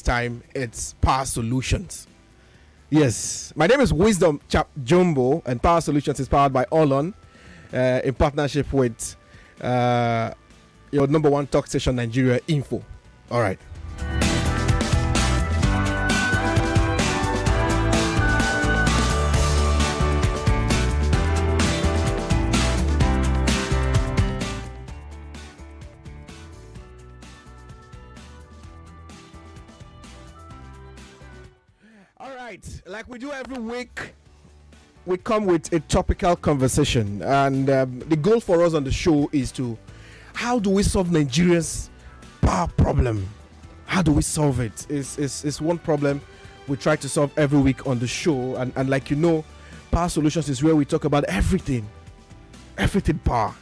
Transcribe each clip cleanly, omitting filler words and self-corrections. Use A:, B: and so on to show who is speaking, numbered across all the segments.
A: time it's Power Solutions. Yes, my name is Wisdom Chapp-Jumbo, and Power Solutions is powered by Olon in partnership with your number one talk station, Nigeria Info. All right. Like we do every week, we come with a topical conversation, and the goal for us on the show is to how do we solve Nigeria's power problem? How do we solve it? It's one problem we try to solve every week on the show, and like you know, Power Solutions is where we talk about everything power.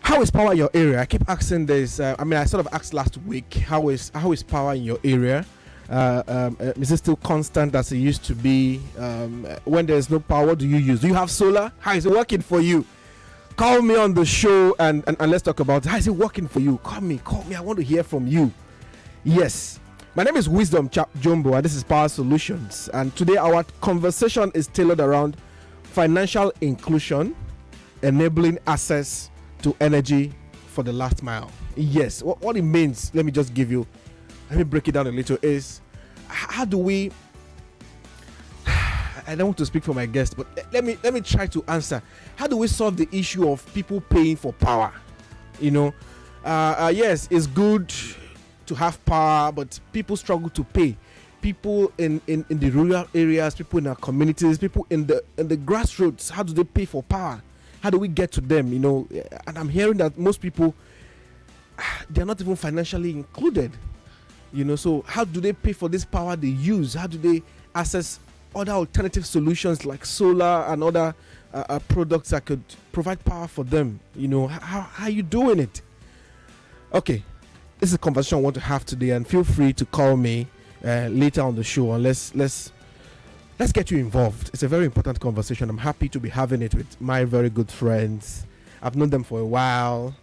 A: How is power in your area? I keep asking this. I sort of asked last week, how is power in your area? Is it still constant as it used to be? When there's no power, what do you use? Do you have solar? How is it working for you? Call me on the show and let's talk about it. How is it working for you? Call me. I want to hear from you. Yes. My name is Wisdom Chapp-Jumbo, and this is Power Solutions. And today our conversation is tailored around financial inclusion, enabling access to energy for the last mile. Yes. What it means, let me break it down a little. Is how do we, I don't want to speak for my guest, but let me try to answer. How do we solve the issue of people paying for power? Yes, it's good to have power, but people struggle to pay. People in the rural areas, people in our communities, people in the grassroots, how do they pay for power? How do we get to them? And I'm hearing that most people, they're not even financially included. So how do they pay for this power they use? How do they access other alternative solutions like solar and other products that could provide power for them? How are you doing it? Okay, this is a conversation I want to have today, and feel free to call me later on the show, and let's get you involved. It's a very important conversation. I'm happy to be having it with my very good friends. I've known them for a while.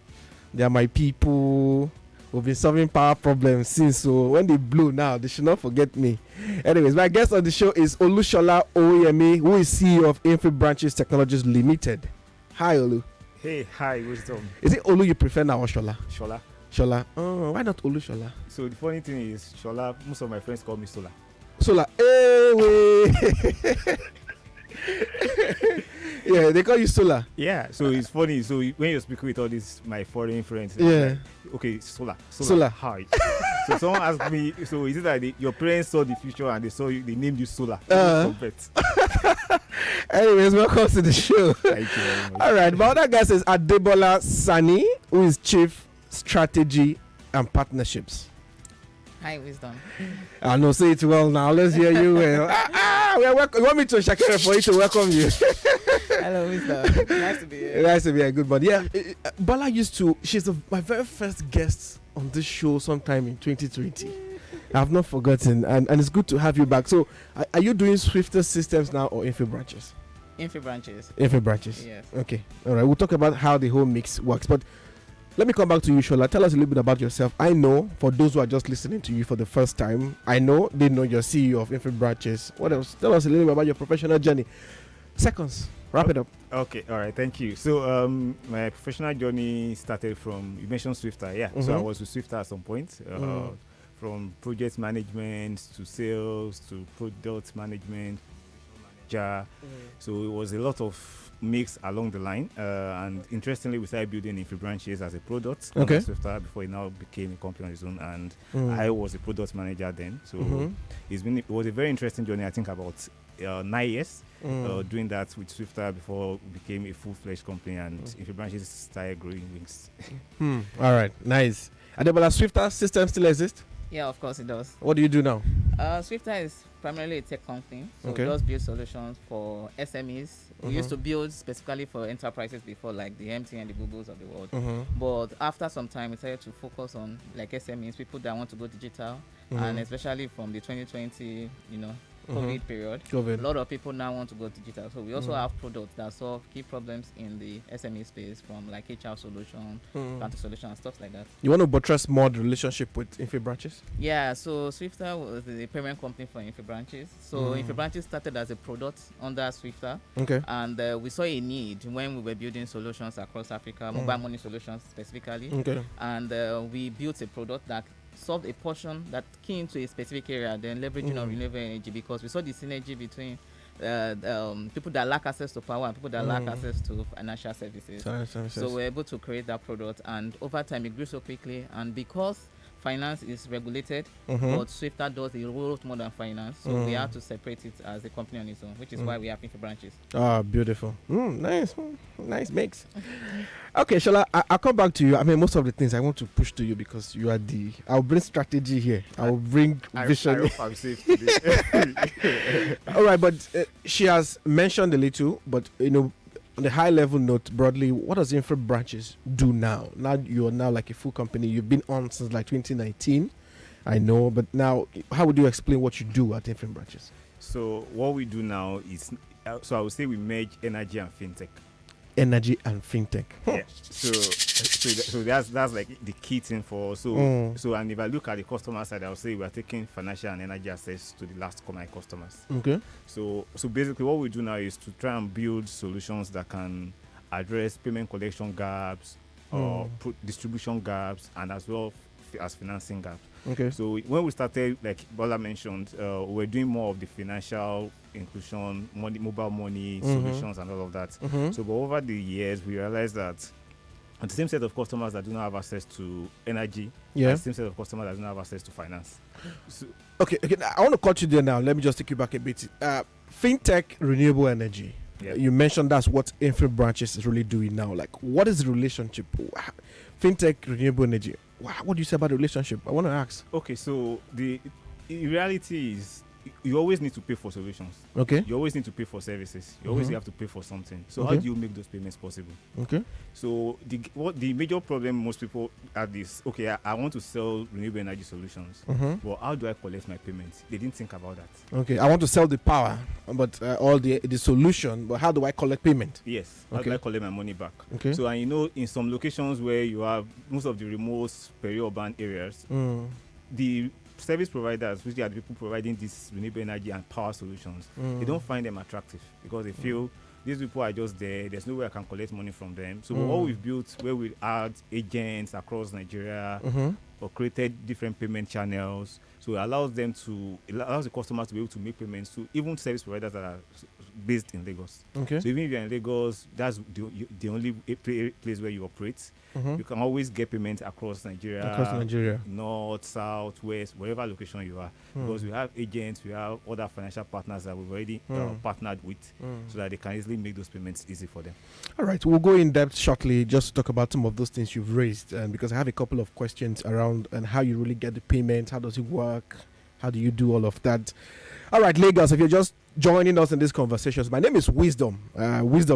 A: They are my people. We've been solving power problems since, so when they blow now, they should not forget me. Anyways, my guest on the show is Olusola Owoyemi, who is CEO of Info Branches Technologies Limited. Hi, Olu.
B: Hey, hi, Wisdom.
A: Is it Olu you prefer now or Shola?
B: Shola.
A: Oh, why not Olusola?
B: So the funny thing is, Shola, most of my friends call me Sola.
A: Sola. Yeah, they call you Sola.
B: Yeah, so it's funny. So when you're speaking with all these my foreign friends,
A: yeah,
B: like, okay, Sola. Hi. So someone asked me, so is it that your parents saw the future and they named you Sola?
A: Anyways, welcome to the show.
B: Thank you very much.
A: All right, my other guest is Adebola Sanni, who is Chief Strategy and Partnerships.
C: Hi, Wisdom.
A: I know, say it well now. Let's hear you well. You want me to Shakira for you to welcome you?
C: Hello, Wisdom. Nice to be here.
A: Nice to be here. Good buddy. Yeah, Bala she's my very first guest on this show sometime in 2020. I've not forgotten, and it's good to have you back. So, are you doing Swifter Systems now or Info Branches?
C: Info Branches.
A: Info Branches.
C: Yes.
A: Okay. All right. We'll talk about how the whole mix works, but let me come back to you, Shola. Tell us a little bit about yourself. I know, for those who are just listening to you for the first time, they know you're CEO of Info Branches. What else? Tell us a little bit about your professional journey. Seconds. Wrap it up.
B: Okay. All right. Thank you. So, my professional journey started from, you mentioned Swifter. Yeah. Mm-hmm. So, I was with Swifter at some point. From project management to sales to product management. So, it was a lot of mix along the line, and interestingly we started building Info Branches as a product Swifter before it now became a company on its own, and I was a product manager then. So it was a very interesting journey. I think about 9 years doing that with Swifter before it became a full-fledged company, and Info Branches started growing wings.
A: All right, nice. Adebola, Swifter system still exists?
C: Yeah, of course it does.
A: What do you do now?
C: Swifter is primarily a tech company, so it does build solutions for SMEs. We used to build specifically for enterprises before, like the MTN and the Googles of the world. But after some time, we started to focus on like SMEs, people that want to go digital, and especially from the 2020, COVID period. A lot of people now want to go digital. So we also have products that solve key problems in the SME space, from like HR solution, counter solution, and stuff like that.
A: You want to buttress more the relationship with Infi branches?
C: Yeah, so Swifter was the parent company for Infi branches. So Infi branches started as a product under Swifter.
A: Okay.
C: And we saw a need when we were building solutions across Africa, mobile money solutions specifically.
A: Okay.
C: And we built a product that solved a portion that came into a specific area, then leveraging on renewable energy, because we saw the synergy between people that lack access to power and people that lack access to financial services. So we're able to create that product, and over time it grew so quickly. And because finance is regulated, but Swifter does a lot more than finance, so we have to separate it as a company on its own, which is why we have Infi branches.
A: Ah, beautiful. Nice mix. Okay, Shola, I'll come back to you. I mean, most of the things I want to push to you because you are I'll bring strategy here. I'll bring vision.
B: I hope I'm safe today.
A: All right, but she has mentioned a little, but on the high level note, broadly, what does Infi branches do now? Now you are now like a full company. You've been on since like 2019, I know, but now how would you explain what you do at Infi branches?
B: So what we do now is, so I would say we merge energy and fintech.
A: Energy and fintech.
B: Yeah. So that's like the key thing for us. So and if I look at the customer side, I'll say we are taking financial and energy access to the last common customers.
A: Okay.
B: So basically what we do now is to try and build solutions that can address payment collection gaps, or distribution gaps, and as well as financing gaps.
A: Okay. So
B: when we started, like Bola mentioned, we're doing more of the financial inclusion, mobile money solutions, and all of that. So, but over the years, we realized that the same set of customers that do not have access to energy, the same set of customers that do not have access to finance. So,
A: okay. I want to cut you there now. Let me just take you back a bit. Fintech, renewable energy. Yeah. You mentioned that's what Infi branches is really doing now. Like, what is the relationship? Fintech, renewable energy. What do you say about the relationship? I want to ask.
B: Okay, so the reality is, you always need to pay for solutions.
A: Okay.
B: You always need to pay for services. You always have to pay for something. So how do you make those payments possible?
A: Okay.
B: So the major problem most people have is, okay, I want to sell renewable energy solutions, but how do I collect my payments? They didn't think about that.
A: Okay, I want to sell the power, but all the solution, but how do I collect payment?
B: Yes. How do I collect my money back?
A: Okay.
B: So in some locations where you have most of the remote peri-urban areas, the service providers, which are the people providing these renewable energy and power solutions, they don't find them attractive because they feel these people are just there. There's no way I can collect money from them. So what we've built, where we add agents across Nigeria, or created different payment channels, so it allows the customers to be able to make payments to even service providers that are based in Lagos. Okay. So even if you're in Lagos, that's the only place where you operate. You can always get payments across Nigeria, north, south, west, wherever location you are, because we have agents, we have other financial partners that we've already partnered with, so that they can easily make those payments easy for them. All
A: right, we'll go in depth shortly just to talk about some of those things you've raised, because I have a couple of questions around and how you really get the payment, how does it work, how do you do all of that. All right, Lagos, if you're just joining us in these conversations, my name is Wisdom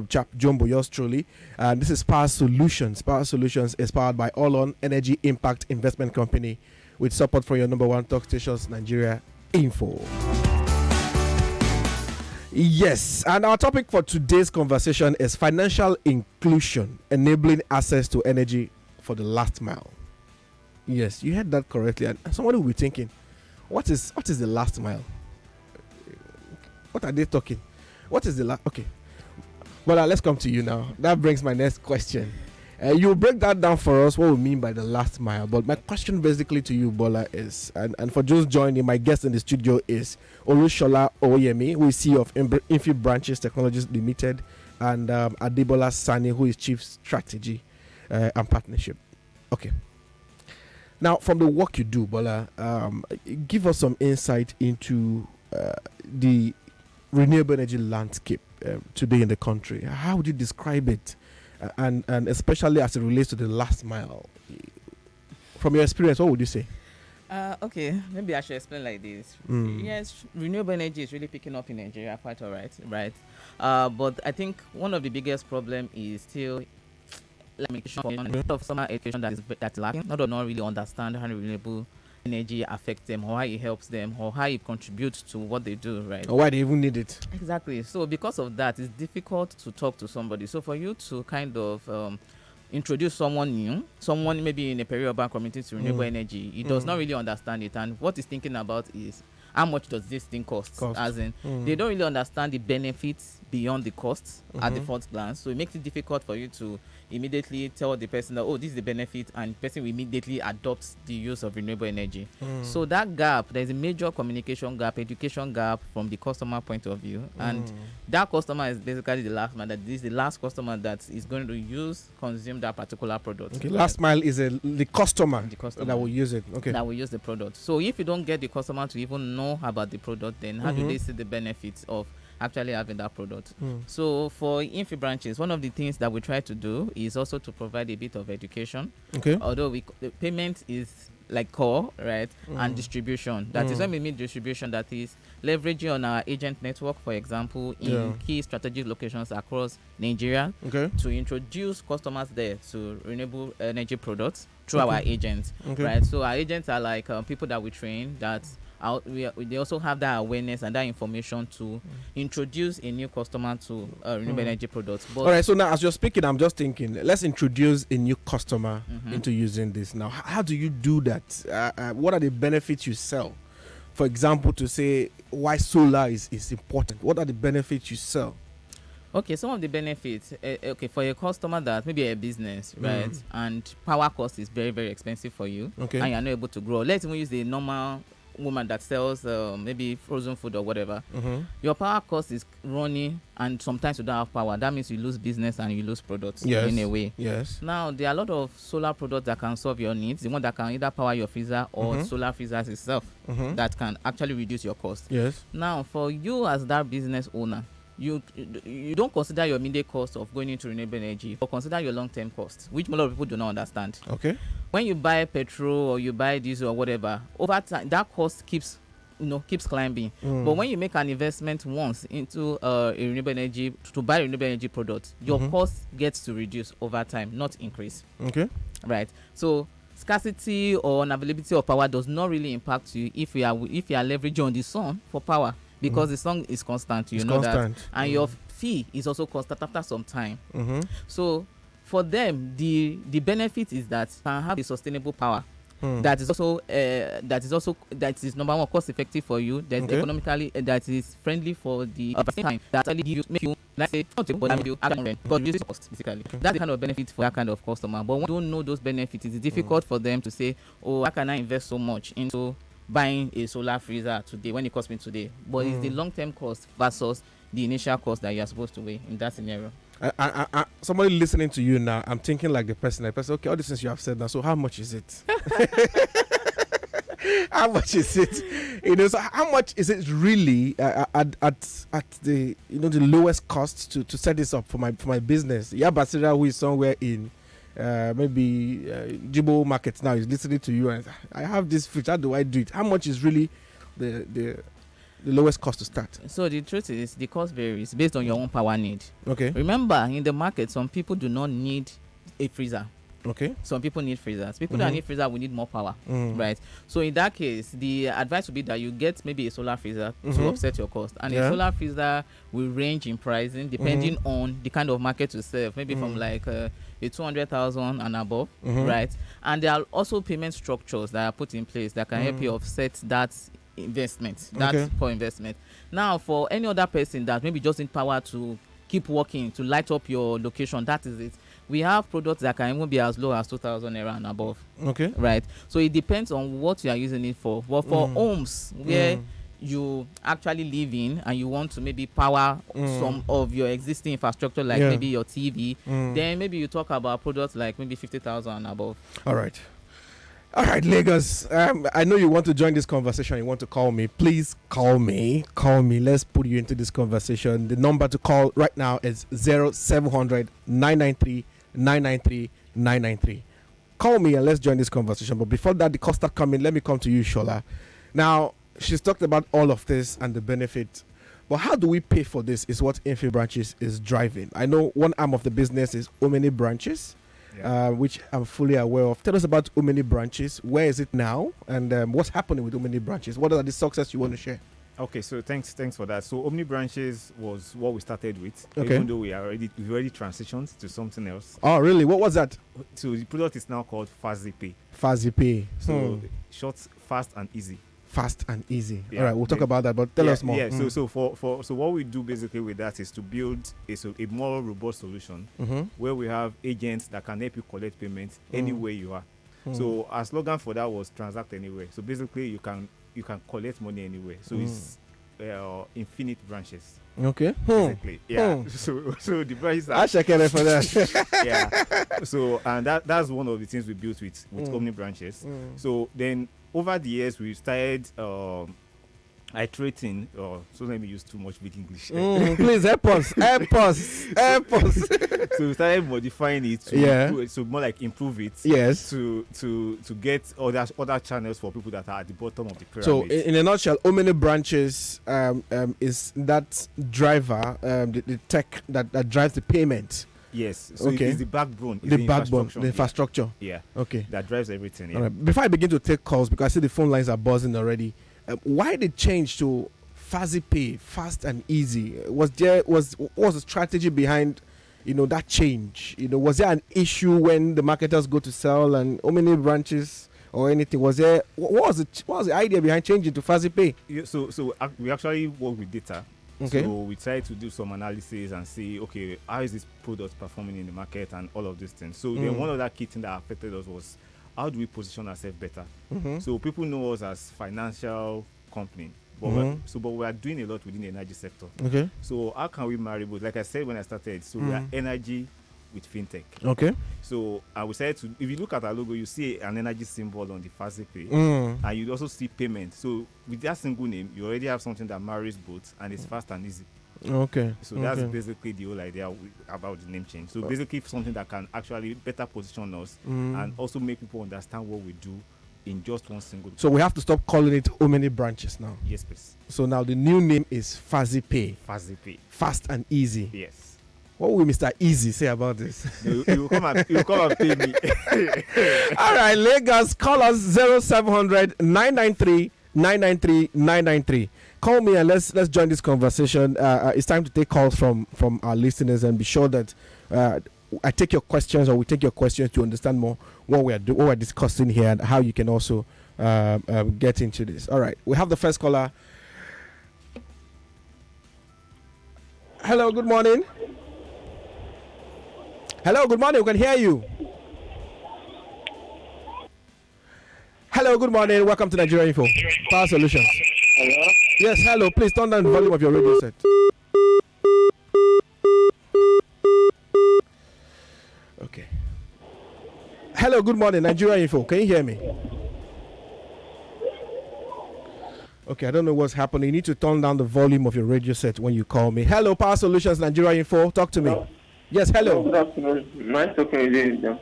A: Chapp-Jumbo, yours truly, and this is Power Solutions. Power Solutions is powered by All-On Energy Impact Investment Company, with support from your number one talk stations, Nigeria Info. Yes, and our topic for today's conversation is financial inclusion, enabling access to energy for the last mile. Yes, you heard that correctly, and somebody will be thinking, what is the last mile? What are they talking? What is the last? Okay, well, let's come to you now. That brings my next question. You break that down for us, what we mean by the last mile. But my question basically to you, Bola, is, and for those joining, my guest in the studio is Olusola Owoyemi, who is CEO of Infi Branches Technologies Limited, and Adebola Sanni, who is Chief Strategy and Partnership. Okay. Now, from the work you do, Bola, give us some insight into the renewable energy landscape today in the country. How would you describe it, and especially as it relates to the last mile? From your experience, what would you say?
C: Okay, maybe I should explain like this. Yes, renewable energy is really picking up in Nigeria, quite all right, right? But I think one of the biggest problem is still of summer education that's lacking. Not really understand how renewable energy affects them, or how it helps them, or how it contributes to what they do, right?
A: Or why they even need it.
C: Exactly. So because of that, it's difficult to talk to somebody. So for you to kind of introduce someone new, someone maybe in a peri-urban community to renewable energy, he does not really understand it, and what he's thinking about is how much does this thing cost? As in, they don't really understand the benefits beyond the costs at the first glance. So it makes it difficult for you to immediately tell the person that, oh, this is the benefit, and the person will immediately adopt the use of renewable energy. So that gap, there's a major communication gap, education gap from the customer point of view, and that customer is basically the last man. That this is the last customer that is going to consume that particular product.
A: Okay, last mile is the customer that will use it. Okay,
C: that will use the product. So if you don't get the customer to even know about the product, then how do they see the benefits of actually having that product? So for Infi branches, one of the things that we try to do is also to provide a bit of education. Okay. Although the payment is like core, right? And distribution. That is when we mean distribution, that is leveraging on our agent network, for example, in key strategic locations across Nigeria to introduce customers there to renewable energy products through our agents, right? So our agents are like people that we train that they also have that awareness and that information to introduce a new customer to renewable energy products. But
A: all right, so now as you're speaking, I'm just thinking, let's introduce a new customer into using this. Now, how do you do that? What are the benefits you sell? For example, to say why solar is important. What are the benefits you sell?
C: Okay, some of the benefits, for a customer that maybe a business, right, and power cost is very, very expensive for you, and you're not able to grow. Let's even use the normal woman that sells maybe frozen food or whatever. Your power cost is running, and sometimes you don't have power. That means you lose business and you lose products in a way.
A: Yes.
C: Now there are a lot of solar products that can solve your needs. The one that can either power your freezer or solar freezers itself that can actually reduce your cost.
A: Yes.
C: Now for you as that business owner, you don't consider your immediate cost of going into renewable energy, but consider your long-term cost, which a lot of people do not understand. Okay. When you buy petrol or you buy diesel or whatever, over time that cost keeps climbing. But when you make an investment once into a renewable energy to buy renewable energy products, your cost gets to reduce over time, not increase. Okay. Right. So scarcity or unavailability of power does not really impact you if you are leveraging on the sun for power, because the sun is constant. You know that, and your fee is also constant after some time. So for them, the benefit is that can have a sustainable power that is also number one, cost effective for you, that economically that is friendly for the time, that actually make you like say but you because reduce cost basically. That's the kind of benefit for that kind of customer. But when you don't know those benefits, it's difficult for them to say, oh, how can I invest so much into buying a solar freezer today when it costs me today? But it's the long-term cost versus the initial cost that you're supposed to weigh in that scenario.
A: Somebody listening to you now, I'm thinking like the person, okay, all the things you have said now, so how much is it? How much is it? So how much is it really at the the lowest cost to set this up for my business? Yeah, Basira, who is somewhere in maybe Jumbo Market now, is listening to you and I have this fridge. How do I do it? How much is really the lowest cost to start?
C: So the truth is, the cost varies based on your own power need. Okay. Remember, in the market, some people do not need a freezer. Okay. Some people need freezers. People that need freezer will need more power, right? So in that case, the advice would be that you get maybe a solar freezer to offset your cost, and a solar freezer will range in pricing depending on the kind of market you serve. Maybe from like a 200,000 and above, right? And there are also payment structures that are put in place that can help you offset that investment, poor investment. Now, for any other person that maybe just need power to keep working, to light up your location, that is it. We have products that can even be as low as 2,000 naira and above. Okay. Right. So it depends on what you are using it for. But for homes where you actually live in and you want to maybe power some of your existing infrastructure, like maybe your TV, then maybe you talk about products like maybe 50,000 and above.
A: All right, Lagos. I know you want to join this conversation. You want to call me. Please call me. Let's put you into this conversation. The number to call right now is 0700 993 993 993. Call me and let's join this conversation. But before that, the cost start coming. Let me come to you, Shola. Now, she's talked about all of this and the benefit. But how do we pay for this is what Infi Branches is driving. I know one arm of the business is Owoyemi branches. which I'm fully aware of. Tell us about Omni branches. Where is it now? And what's happening with Omni branches? What are the success you want to share?
B: Okay, so thanks for that. So Omni branches was what we started with,
A: okay.
B: Even though we've already transitioned to something else.
A: Oh, really? What was that?
B: So the product is now called FastPay.
A: FastPay.
B: So short, fast and easy.
A: Fast and easy.
B: Yeah.
A: All right, we'll talk about that, but tell us more.
B: Yeah. So what we do basically with that is to build a more robust solution where we have agents that can help you collect payments anywhere you are. So our slogan for that was transact anywhere. So basically you can collect money anywhere. So it's infinite branches.
A: Okay.
B: Basically. Yeah. So the branches
A: I check it for that.
B: yeah. So and that's one of the things we built with Omni branches. So then over the years we started iterating, so let me use too much big English.
A: Please help us.
B: So we started modifying it to improve, so more like improve it.
A: Yes.
B: To get other channels for people that are at the bottom of the pyramid.
A: So in a nutshell, Omni branches is that driver, the tech that drives the payment.
B: Yes. So
A: okay.
B: It is the backbone.
A: The infrastructure.
B: Yeah.
A: Okay.
B: That drives everything. Yeah.
A: All right. Before I begin to take calls, because I see the phone lines are buzzing already, why the change to FastPay, fast and easy? What was the strategy behind, that change? Was there an issue when the marketers go to sell and how many branches or anything? Was there? What was the idea behind changing to FastPay?
B: Yeah, so we actually work with data.
A: Okay.
B: So we try to do some analysis and see, okay, how is this product performing in the market and all of these things. So then one of that key thing that affected us was, how do we position ourselves better? So people know us as financial company, but we are doing a lot within the energy sector.
A: Okay.
B: So how can we marry both? Like I said when I started, so we are energy with fintech.
A: Okay.
B: So I would say if you look at our logo, you see an energy symbol on the FastPay, and you also see payment. So with that single name, you already have something that marries both, and it's fast and easy.
A: Okay.
B: So that's basically the whole idea about the name change. So basically something that can actually better position us and also make people understand what we do in just one single.
A: So we have to stop calling it Omni branches now.
B: Yes, please.
A: So now the new name is FastPay.
B: FastPay.
A: Fast and easy.
B: Yes.
A: What will Mr. Easy say about this?
B: You will come and pay me.
A: All right, Lagos, call us 0700 993 993 993. Call me and let's join this conversation. It's time to take calls from our listeners, and be sure that I take your questions, or we take your questions to understand more what we're discussing here and how you can also get into this. All right, we have the first caller. Hello, good morning. Hello, good morning. We can hear you. Hello, good morning. Welcome to Nigeria Info. Power Solutions.
D: Hello?
A: Yes, hello. Please turn down the volume of your radio set. Okay. Hello, good morning. Nigeria Info. Can you hear me? Okay, I don't know what's happening. You need to turn down the volume of your radio set when you call me. Hello, Power Solutions, Nigeria Info. Talk to me.
D: Hello?
A: Yes, hello.
D: Good afternoon. Nice talking with you.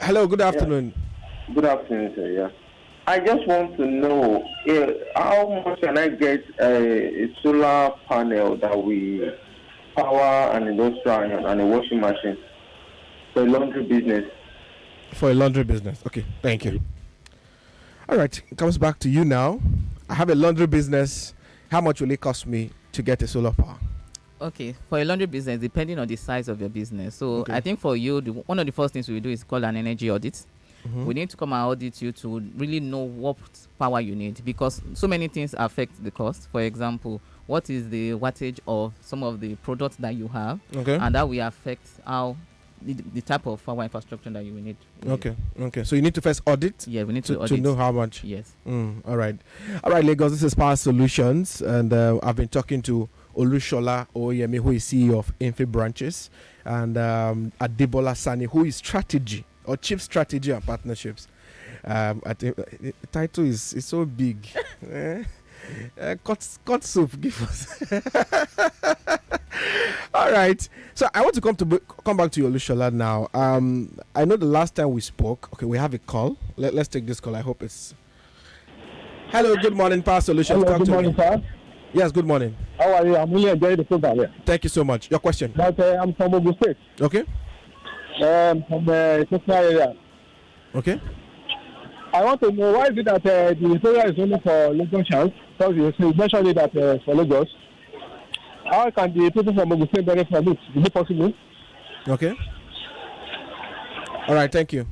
A: Hello, good afternoon.
D: Yeah. Good afternoon, sir. Yeah. I just want to know how much can I get a solar panel that we power an industrial and a washing machine for a laundry business?
A: For a laundry business. Okay, thank you. All right, it comes back to you now. I have a laundry business. How much will it cost me to get a solar power?
C: Okay, for a laundry business, depending on the size of your business. So
A: okay.
C: I think for you, one of the first things we do is called an energy audit. We need to come and audit you to really know what power you need, because so many things affect the cost. For example, what is the wattage of some of the products that you have, and that will affect how the type of power infrastructure that you will need.
A: Okay. So you need to first audit.
C: Yeah, we need to audit
A: to know how much.
C: Yes.
A: All right, Lagos. This is Power Solutions, and I've been talking to Olusola Owoyemi, who is CEO of Infi Branches, and Adebola Sanni, who is strategy or chief strategy and partnerships. I think the title is so big. Cut soup, give us. All right. So I want to come back to you, Olusola, now. I know the last time we spoke. Okay, we have a call. Let's take this call. I hope it's. Hello. Good morning, Power Solutions.
E: Hello, good morning, sir.
A: Yes. Good morning.
E: How are you? I'm really enjoying the program here.
A: Thank you so much. Your question.
E: But I'm from Ogun State.
A: Okay.
E: from the social area.
A: Okay.
E: I want to know why is it that the solar is only for Lagos chance? Because you mentioned it that for Lagos. How can the people from Ogun State benefit from it? Is it possible?
A: Okay. All right, thank you.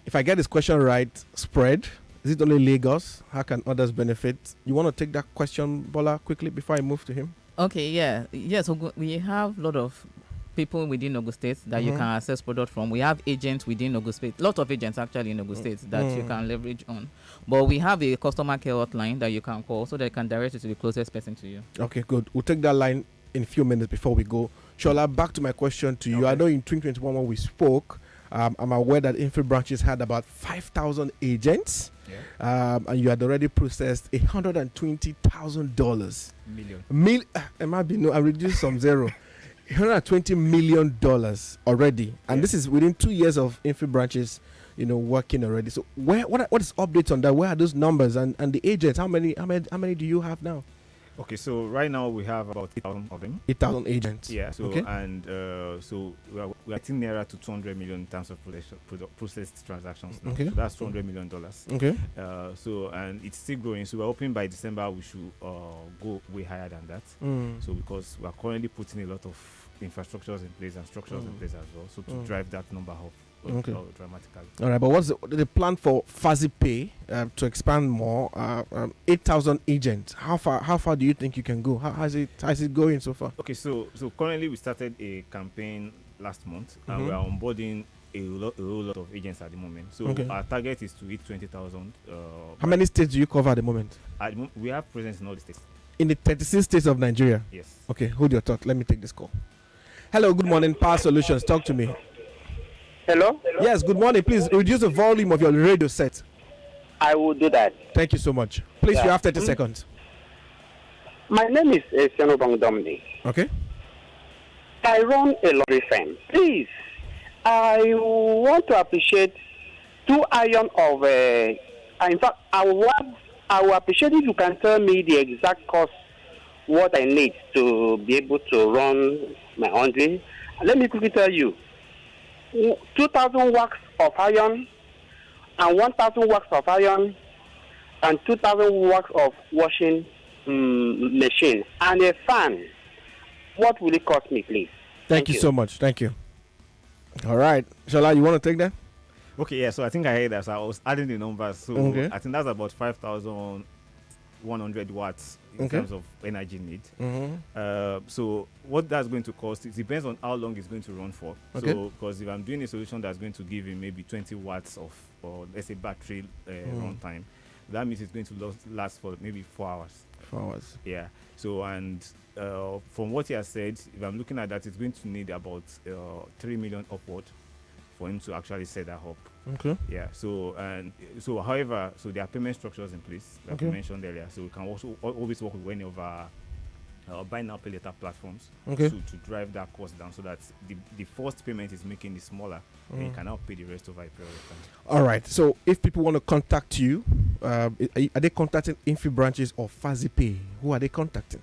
A: If I get this question right, spread. Is it only Lagos? How can others benefit? You want to take that question, Bola, quickly before I move to him?
C: Okay, yeah. Yes, we have a lot of people within Ogun State that you can access product from. We have agents within Ogun State, a lot of agents actually in Ogun State that you can leverage on. But we have a customer care hotline that you can call so they can direct you to the closest person to you.
A: Okay, good. We'll take that line in a few minutes before we go. Shola, back to my question to you.
B: Okay.
A: I know in 2021 when we spoke, I'm aware that Infi branches had about 5,000 agents.
B: Yeah.
A: And you had already processed $120,000
B: Million.
A: It might be no, I reduced some zero. $120 million already, and this is within 2 years of Infi branches, working already. So what is updates on that? Where are those numbers and the agents? How many do you have now?
B: Okay, so right now we have about 8,000 of them.
A: 8,000 agents.
B: Yeah. So
A: okay.
B: and so we are getting nearer to 200 million in terms of processed transactions now.
A: Okay.
B: So that's $200 million.
A: Okay.
B: So and it's still growing. So we're hoping by December we should go way higher than that. So because we are currently putting a lot of infrastructures in place and structures in place as well, so to drive that number up dramatically.
A: All right, but what's the plan for FaziPay to expand more? 8,000 agents. How far do you think you can go? How's it going so far?
B: Okay, so currently we started a campaign last month, and we are onboarding a whole lot of agents at the moment. So our target is to hit 20,000.
A: How many states do you cover at the moment?
B: We have presence in all the states.
A: In the 36 states of Nigeria?
B: Yes.
A: Okay, hold your thought. Let me take this call. Hello, good morning, Power Solutions. Talk to me.
F: Hello?
A: Yes, good morning. Please reduce the volume of your radio set.
F: I will do that.
A: Thank you so much. Please, you have 30 seconds.
F: My name is Senobang Domini.
A: Okay.
F: I run a laundry firm. Please, I want to appreciate 2 iron of... in fact, I will appreciate if you can tell me the exact cost, what I need to be able to run my laundry. Let me quickly tell you. 2,000 wax of iron and 1,000 wax of iron and 2,000 wax of washing machine and a fan. What will it cost me, please?
A: Thank you so much. Thank you. All right. Shola, you want to take that?
B: Okay, yeah. So I think I heard that. So I was adding the numbers. So I think that's about 5,100 watts in terms of energy need. So what that's going to cost, it depends on how long it's going to run for. So because if I'm doing a solution that's going to give him maybe 20 watts of, or let's say battery run time, that means it's going to last for maybe 4 hours.
A: 4 hours.
B: Yeah. So and from what he has said, if I'm looking at that, it's going to need about 3 million upward for him to actually set that up.
A: Okay.
B: Yeah. So however, so there are payment structures in place like we mentioned earlier. So we can also always work with any of our buy now pay later platforms to drive that cost down, so that the first payment is making it smaller, and you can now pay the rest over a period of time.
A: All right. So if people want to contact you, are they contacting Infi branches or FaziPay? Who are they contacting?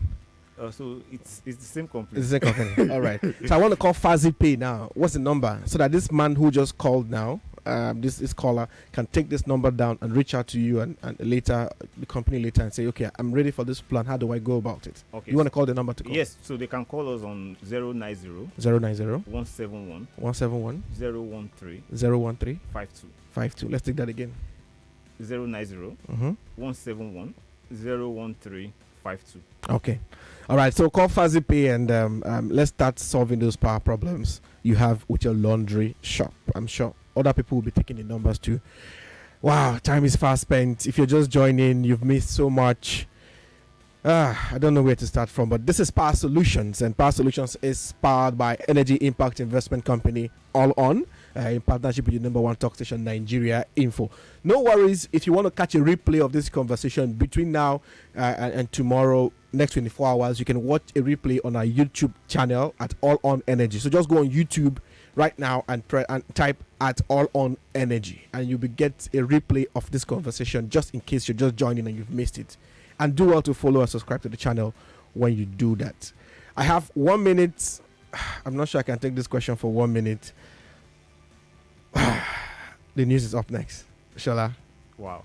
B: So it's the same company.
A: It's the same company. All right. So I want to call FaziPay now. What's the number? So that this man who just called now, this caller, can take this number down and reach out to you and later, the company later, and say, okay, I'm ready for this plan. How do I go about it? Okay. You want to call the number to call?
B: Yes. So they can call us on 090 171
A: 171
B: 013
A: 013
B: 52.
A: 52. Let's take that again.
B: 090 171 013 52.
A: Okay. All right. So call FaziPay and let's start solving those power problems you have with your laundry shop. I'm sure other people will be taking the numbers too. Wow, time is fast spent. If you're just joining, you've missed so much. I don't know where to start from, but this is Power Solutions, and Power Solutions is powered by Energy Impact Investment Company, All On, in partnership with the #1 talk station, Nigeria Info. No worries, if you want to catch a replay of this conversation between now and tomorrow, next 24 hours, you can watch a replay on our YouTube channel at All On Energy. So just go on YouTube right now and type at All On Energy, and you'll get a replay of this conversation just in case you're just joining and you've missed it. And do well to follow and subscribe to the channel when you do that. I have 1 minute. I'm not sure I can take this question for 1 minute. The news is up next. Shola,
B: Wow.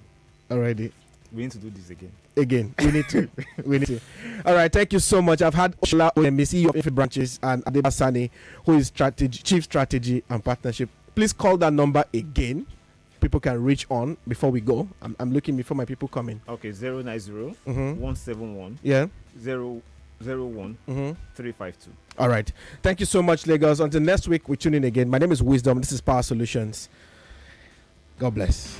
A: already.
B: We need to do this again.
A: We need to. We need to. All right, thank you so much. I've had Olusola, CEO of Info Branches, and Adebola Sanni, who is Chief Strategy and Partnership. Please call that number again. People can reach on before we go. I'm looking before my people come in.
B: Okay, 090 171
A: Yeah.
B: 001 352.
A: All right. Thank you so much, Lagos. Until next week, we tune in again. My name is Wisdom. This is Power Solutions. God bless.